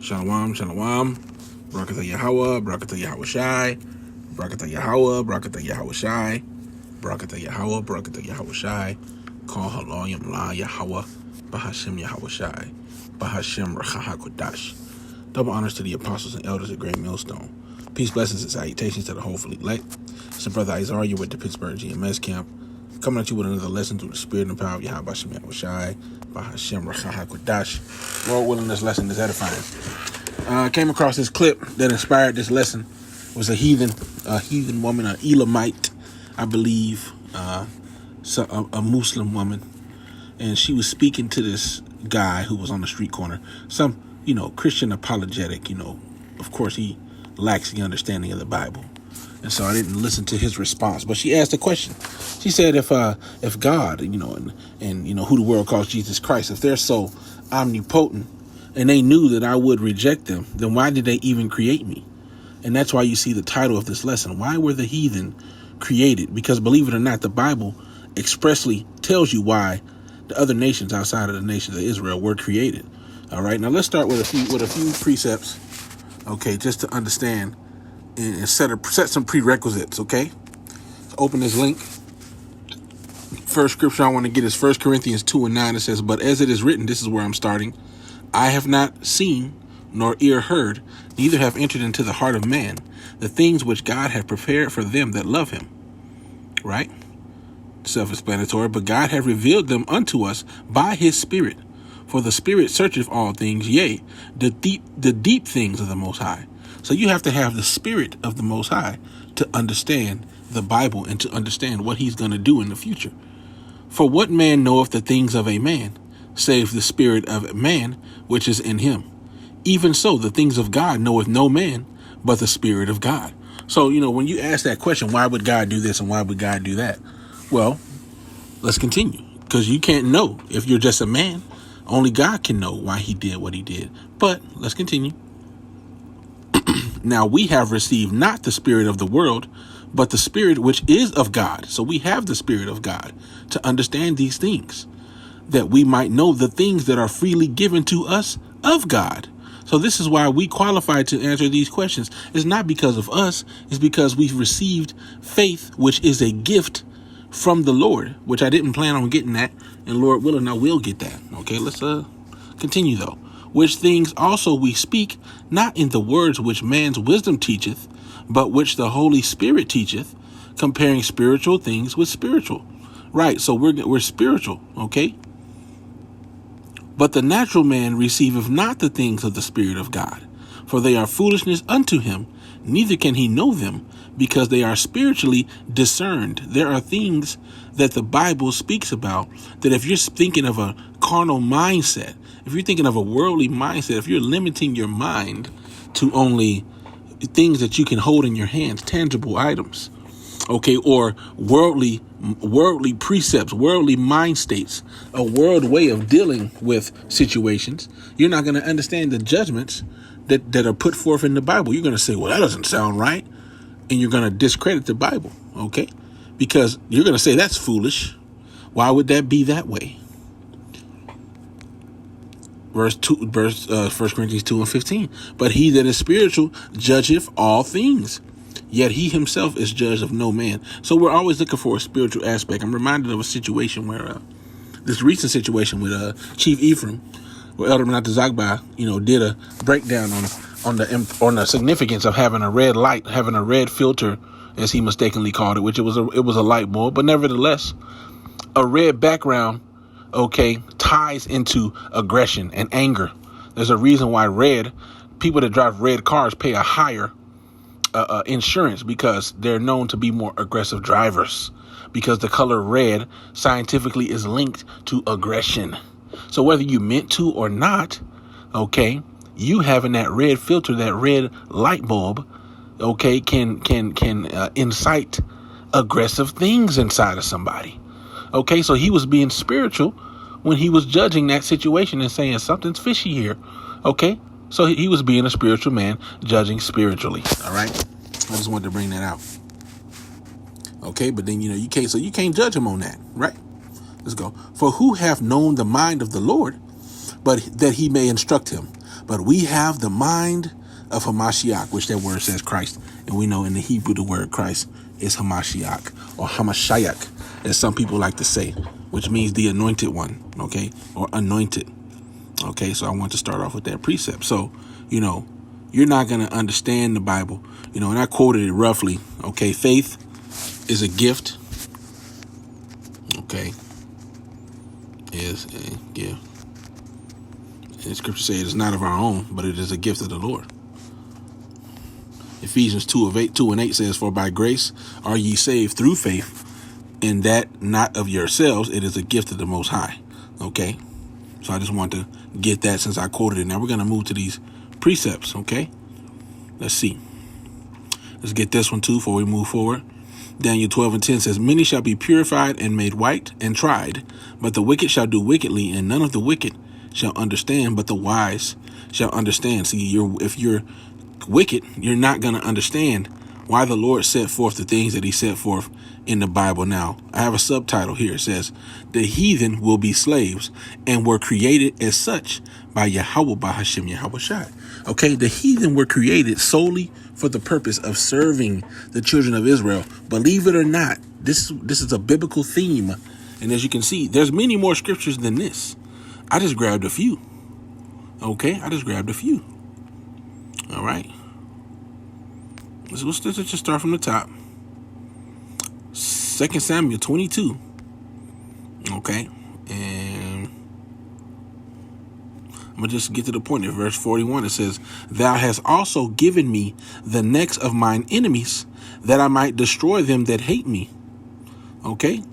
Shalom, shalom. Barakatah Yahweh, Barakatah Yahweh Shai. Barakatah Yahweh, Barakatah Yahweh Shai. Barakatah Yahweh, Barakatah Yahweh Shai. Call Halal Yamla Yahweh, Bahashem Yahweh Shai. Bahashem Rachaha Kodash. Double honors to the apostles and elders at Great Millstone. Peace, blessings, and salutations to the hopefully elect. It's your brother Isaiah, you with the Pittsburgh GMS camp. Coming at you with another lesson through the spirit and power of Yahweh Bahashem Yahweh Shai. Bahashem Rachaha Kodash. Lord willing, this lesson is edifying. Came across this clip that inspired this lesson. It was a heathen woman, an Elamite, I believe, a Muslim woman, and she was speaking to this guy who was on the street corner. Some, Christian apologetic. Of course he lacks the understanding of the Bible, and so I didn't listen to his response. But she asked a question. She said, if God, and who the world calls Jesus Christ, if they're so omnipotent, and they knew that I would reject them, then why did they even create me? And that's why you see the title of this lesson. Why were the heathen created? Because believe it or not, the Bible expressly tells you why the other nations outside of the nations of Israel were created. All right. Now let's start with a few precepts. Okay, just to understand and set some prerequisites. Okay. Let's open this link. First scripture I want to get is 1 Corinthians 2:9. It says, "But as it is written," this is where I'm starting, "I have not seen nor ear heard, neither have entered into the heart of man, the things which God hath prepared for them that love him." Right? Self-explanatory. "But God hath revealed them unto us by his Spirit. For the Spirit searcheth all things, yea, the deep things of the Most High." So you have to have the Spirit of the Most High to understand the Bible and to understand what he's going to do in the future. "For what man knoweth the things of a man, save the spirit of man which is in him? Even so, the things of God knoweth no man, but the Spirit of God." So, when you ask that question, why would God do this and why would God do that? Well, let's continue, because you can't know if you're just a man. Only God can know why he did what he did. But let's continue. "Now we have received not the spirit of the world, but the Spirit which is of God." So we have the Spirit of God to understand these things, that we might know the things that are freely given to us of God. So this is why we qualify to answer these questions. It's not because of us. It's because we've received faith, which is a gift from the Lord, which I didn't plan on getting that. And Lord willing, I will get that. Okay, let's continue though. "Which things also we speak, not in the words which man's wisdom teacheth, but which the Holy Spirit teacheth, comparing spiritual things with spiritual." Right, so we're spiritual, okay? "But the natural man receiveth not the things of the Spirit of God, for they are foolishness unto him, neither can he know them, because they are spiritually discerned." There are things that the Bible speaks about that if you're thinking of a carnal mindset, if you're thinking of a worldly mindset, if you're limiting your mind to only things that you can hold in your hands, tangible items, okay, or worldly precepts, worldly mind states, a world way of dealing with situations, you're not going to understand the judgments that are put forth in the Bible. You're going to say, well, that doesn't sound right. And you're going to discredit the Bible, okay? Because you're going to say that's foolish. Why would that be that way? 1 Corinthians 2:15. "But he that is spiritual judgeth all things, yet he himself is judged of no man." So we're always looking for a spiritual aspect. I'm reminded of a situation where this recent situation with Chief Ephraim, where Elder Menata Zagba, did a breakdown on the significance of having a red light, having a red filter, as he mistakenly called it, which it was a light bulb, but nevertheless, a red background, okay, ties into aggression and anger. There's a reason why people that drive red cars pay a higher insurance, because they're known to be more aggressive drivers, because the color red scientifically is linked to aggression. So whether you meant to or not, okay, you having that red filter, that red light bulb, okay, can incite aggressive things inside of somebody. Okay, so he was being spiritual when he was judging that situation and saying something's fishy here. Okay, so he was being a spiritual man, judging spiritually. All right, I just wanted to bring that out. Okay, but then you can't judge him on that, right? Let's go. "For who hath known the mind of the Lord, but that he may instruct him? But we have the mind of Hamashiach, which that word says Christ. And we know in the Hebrew the word Christ is Hamashiach, or Hamashiach, as some people like to say, which means the anointed one, okay, or anointed. Okay, so I want to start off with that precept. So, you're not going to understand the Bible, and I quoted it roughly. Okay, faith is a gift. Okay, is a gift. And scripture says it's not of our own, but it is a gift of the Lord. Ephesians 2:2-8 says, "For by grace are ye saved through faith, and that not of yourselves, it is a gift of the Most High." Okay, so I just want to get that since I quoted it. Now we're going to move to these precepts. Okay, let's see. Let's get this one too before we move forward. Daniel 12:10 says, "Many shall be purified and made white and tried, but the wicked shall do wickedly, and none of the wicked shall understand, but the wise shall understand." See, if you're wicked, you're not going to understand why the Lord set forth the things that he set forth in the Bible. Now, I have a subtitle here. It says, "The heathen will be slaves and were created as such by Yahweh, by Hashem Yahweh Shai." Okay, the heathen were created solely for the purpose of serving the children of Israel. Believe it or not, this is a biblical theme. And as you can see, there's many more scriptures than this. I just grabbed a few. Okay, I just grabbed a few. All right. Let's just start from the top. 2 Samuel 22. Okay. And I'm going to just get to the point. In verse 41, it says, "Thou hast also given me the necks of mine enemies, that I might destroy them that hate me." Okay.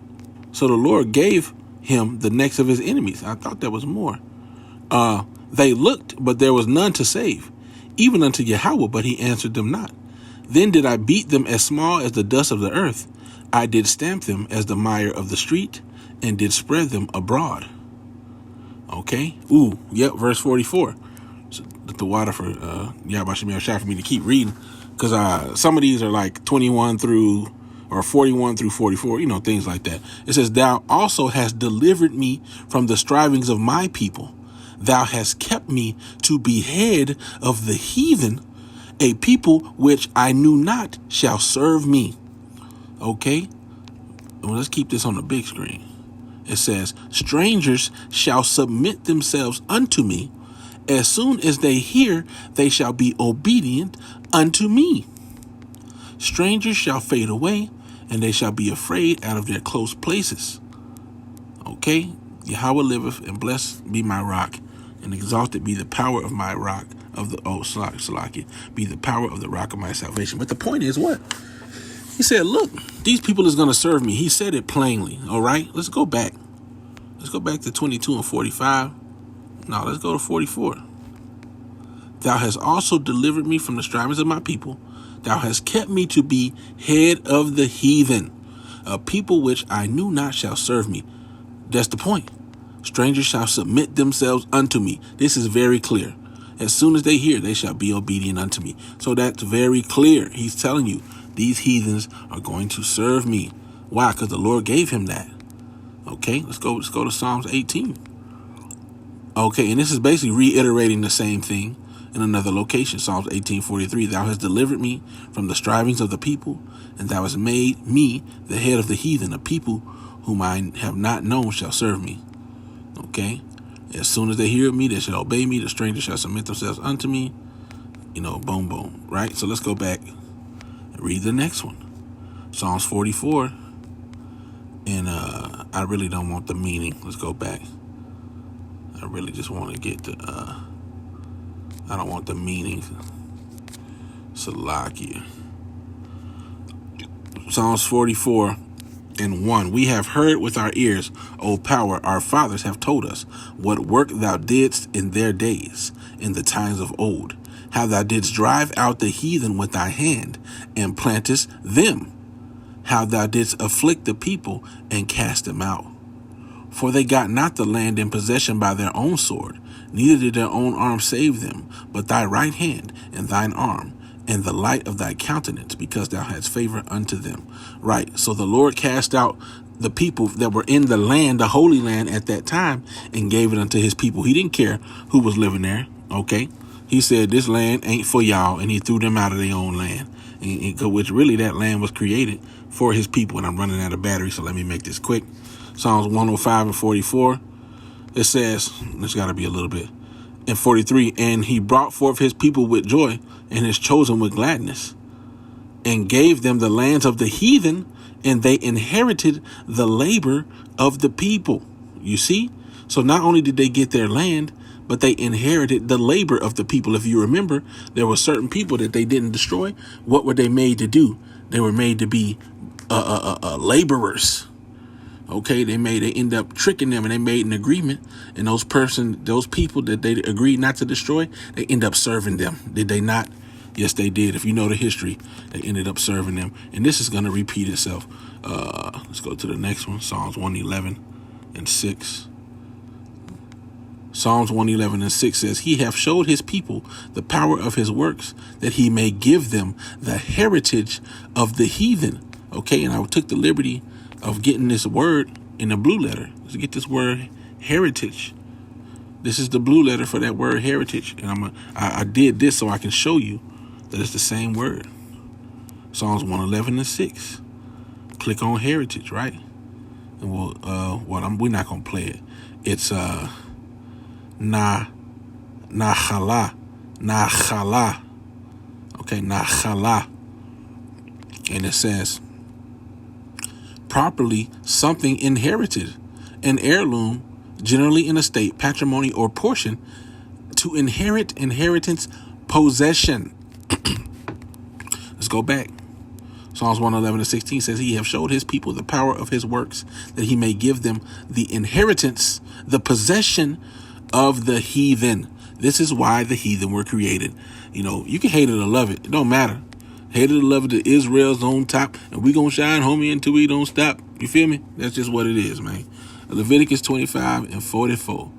So the Lord gave him the necks of his enemies. I thought there was more. They looked, but there was none to save, even unto Yahweh, but he answered them not. Then did I beat them as small as the dust of the earth. I did stamp them as the mire of the street, and did spread them abroad. Okay. Ooh, yep. Verse 44. So the water for Yahweh Shai for me to keep reading, because some of these are like 21 through or 41 through 44, things like that. It says, "Thou also hast delivered me from the strivings of my people. Thou hast kept me to be head of the heathen. A people which I knew not shall serve me." Okay. Well, let's keep this on the big screen. It says, "Strangers shall submit themselves unto me. As soon as they hear, they shall be obedient unto me. Strangers shall fade away, and they shall be afraid out of their close places." Okay. Yahweh liveth, and blessed be my rock, and exalted be the power of my rock of the Salakia, be the power of the rock of my salvation. But the point is what? He said, look, these people is going to serve me. He said it plainly. All right, let's go back. Let's go back to 22 and 45. No, let's go to 44. "Thou hast also delivered me from the strivings of my people. Thou hast kept me to be head of the heathen. A people which I knew not shall serve me." That's the point. Strangers shall submit themselves unto me. This is very clear. As soon as they hear, they shall be obedient unto me. So that's very clear. He's telling you these heathens are going to serve me. Why? Because the Lord gave him that. Okay, let's go to Psalms 18. Okay, and this is basically reiterating the same thing in another location. Psalms 18:43. "Thou hast delivered me from the strivings of the people, and thou hast made me the head of the heathen. A people whom I have not known shall serve me." Okay, as soon as they hear me, they shall obey me. The strangers shall submit themselves unto me. Boom, boom. Right? So let's go back and read the next one. Psalms 44. And I really don't want the meaning. Let's go back. I really just want to get I don't want the meaning. Salakia. Psalms 44:1. "We have heard with our ears, O power, our fathers have told us, what work thou didst in their days, in the times of old, how thou didst drive out the heathen with thy hand, and plantest them, how thou didst afflict the people, and cast them out. For they got not the land in possession by their own sword, neither did their own arm save them, but thy right hand and thine arm, and the light of thy countenance, because thou hadst favor unto them." Right. So the Lord cast out the people that were in the land, the Holy Land at that time, and gave it unto his people. He didn't care who was living there. Okay. He said this land ain't for y'all, and he threw them out of their own land, which really that land was created for his people. And I'm running out of battery, so let me make this quick. Psalms 105 and 44. It says, there's got to be a little bit. In 43, and he brought forth his people with joy, and his chosen with gladness, and gave them the lands of the heathen, and they inherited the labor of the people. You see? So not only did they get their land, but they inherited the labor of the people. If you remember, there were certain people that they didn't destroy. What were they made to do? They were made to be laborers. Okay, they end up tricking them, and they made an agreement. And those people that they agreed not to destroy, they end up serving them. Did they not? Yes, they did. If you know the history, they ended up serving them. And this is going to repeat itself. Let's go to the next one. Psalms 111 and 6. Psalms 111 and 6 says, he hath showed his people the power of his works, that he may give them the heritage of the heathen. Okay, and I took the liberty of getting this word in the blue letter. Let's get this word heritage. This is the blue letter for that word heritage. And I did this so I can show you that it's the same word. Psalms 111 and 6. Click on heritage, right? And we're not gonna play it. It's Nachala. Okay, Nachala. And it says, properly something inherited, an heirloom, generally an estate, patrimony, or portion, to inherit, inheritance, possession. Let's go back. Psalms 111 and 16 says, he hath showed his people the power of his works, that he may give them the inheritance, the possession of the heathen. This is why the heathen were created. You know, you can hate it or love it. It don't matter. Hate it or love it, the Israel's on top, and we gonna shine, homie, until we don't stop. You feel me? That's just what it is, man. Leviticus 25 and 44.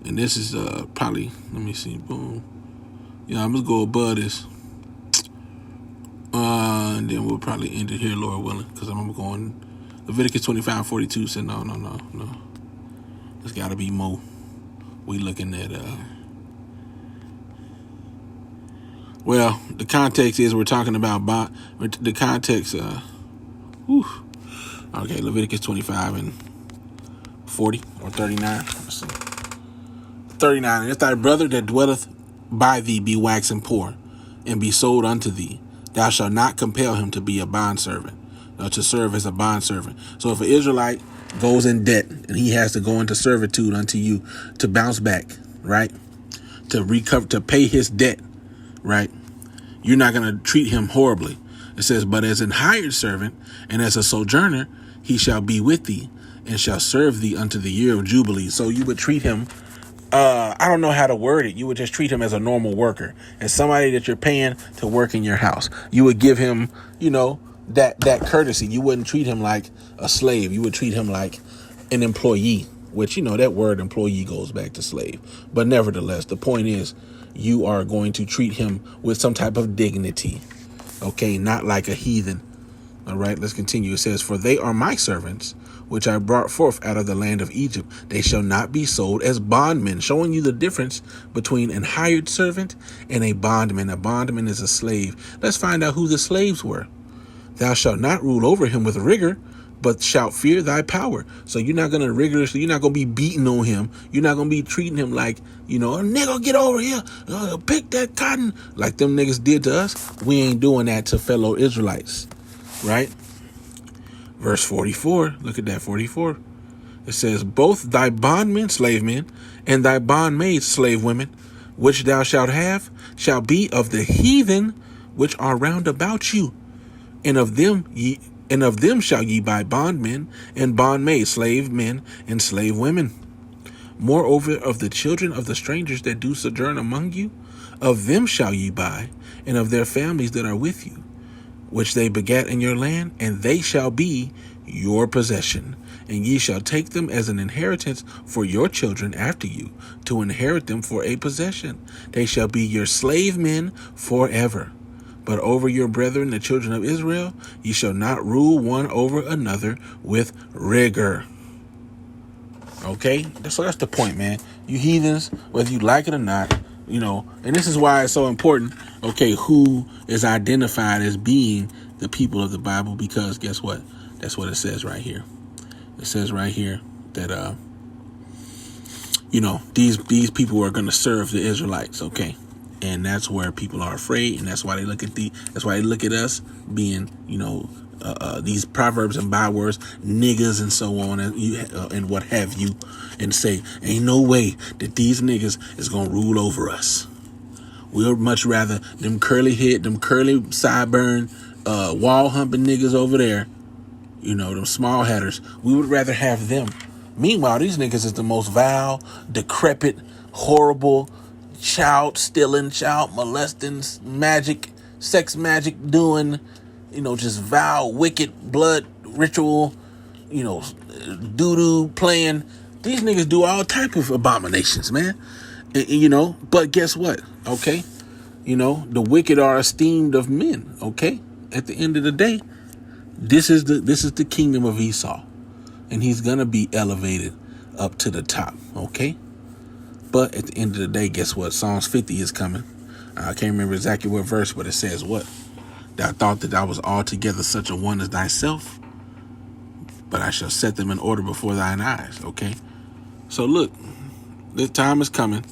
And this is probably, let me see, boom. Yeah, I'm gonna go above this. And then we'll probably end it here, Lord willing, because I'm going, Leviticus 25:42 said, no. There's gotta be more. We looking at, well, the context is we're talking about the context. Okay, Leviticus 25 and 40 or 39. Let's see. 39. And if thy brother that dwelleth by thee be waxen poor, and be sold unto thee, thou shalt not compel him to be a bondservant, or to serve as a bondservant. So if an Israelite goes in debt and he has to go into servitude unto you to bounce back, right? To recover, to pay his debt, right? You're not going to treat him horribly. It says, but as an hired servant and as a sojourner, he shall be with thee and shall serve thee unto the year of Jubilee. So you would treat him, I don't know how to word it. You would just treat him as a normal worker, as somebody that you're paying to work in your house. You would give him, that courtesy. You wouldn't treat him like a slave. You would treat him like an employee, which, that word employee goes back to slave. But nevertheless, the point is, you are going to treat him with some type of dignity. Okay, not like a heathen. All right, let's continue. It says, for they are my servants, which I brought forth out of the land of Egypt. They shall not be sold as bondmen, showing you the difference between an hired servant and a bondman. A bondman is a slave. Let's find out who the slaves were. Thou shalt not rule over him with rigor, but shalt fear thy power. So you're not going to you're not going to be beating on him. You're not going to be treating him like, a nigga, get over here, pick that cotton, like them niggas did to us. We ain't doing that to fellow Israelites, right? Verse 44, look at that, 44. It says, both thy bondmen, slave men, and thy bondmaids, slave women, which thou shalt have, shall be of the heathen which are round about you, and of them shall ye buy bondmen and bondmaids, slave men and slave women. Moreover, of the children of the strangers that do sojourn among you, of them shall ye buy, and of their families that are with you, which they begat in your land, and they shall be your possession. And ye shall take them as an inheritance for your children after you, to inherit them for a possession. They shall be your slave men forever. But over your brethren, the children of Israel, ye shall not rule one over another with rigor. Okay? So that's the point, man. You heathens, whether you like it or not, And this is why it's so important, okay, who is identified as being the people of the Bible, because guess what? That's what it says right here. It says right here that, these people are going to serve the Israelites, okay? And that's where people are afraid, and that's why they look at us being, these proverbs and bywords, niggas and so on, and what have you, and say, ain't no way that these niggas is gonna rule over us. We'll much rather them curly head, them curly sideburn, wall humping niggas over there, them small hatters. We would rather have them. Meanwhile, these niggas is the most vile, decrepit, horrible, child stealing, child molesting, sex magic doing, just vile, wicked, blood ritual, doo-doo playing. These niggas do all type of abominations, man. But guess what? Okay. The wicked are esteemed of men. Okay. At the end of the day, this is the kingdom of Esau, and he's going to be elevated up to the top. Okay. But at the end of the day, guess what? Psalms 50 is coming. I can't remember exactly what verse, but it says what? Thou thought that I was altogether such a one as thyself, but I shall set them in order before thine eyes. Okay. So look, this time is coming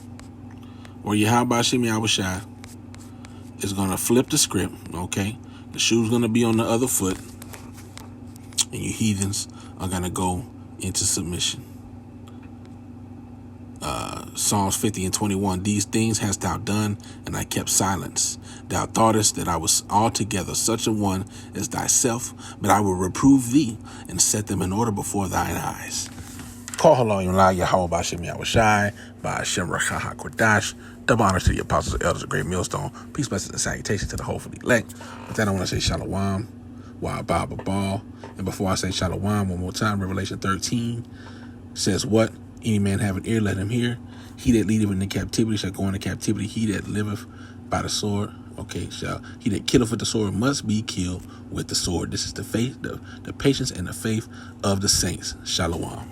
where Yahweh Hashem Yahushua is going to flip the script. Okay. The shoe's going to be on the other foot, and you heathens are going to go into submission. Psalms 50 and 21, these things hast thou done, and I kept silence. Thou thoughtest that I was altogether such a one as thyself, but I will reprove thee and set them in order before thine eyes. Call Halom La Yahweh B'Shem Yahushai, B'Shem Racha HaKodash. Double honors to the apostles and elders of Great Millstone. Peace, blessings, and salutations to the hopefully elect. With that, I want to say Shalom, Wa Ba Ba. And before I say Shalom one more time, Revelation 13 says what? Any man have an ear, let him hear. He that leadeth into captivity shall go into captivity. He that liveth by the sword, he that killeth with the sword must be killed with the sword. This is the faith, the patience and the faith of the saints. Shalom.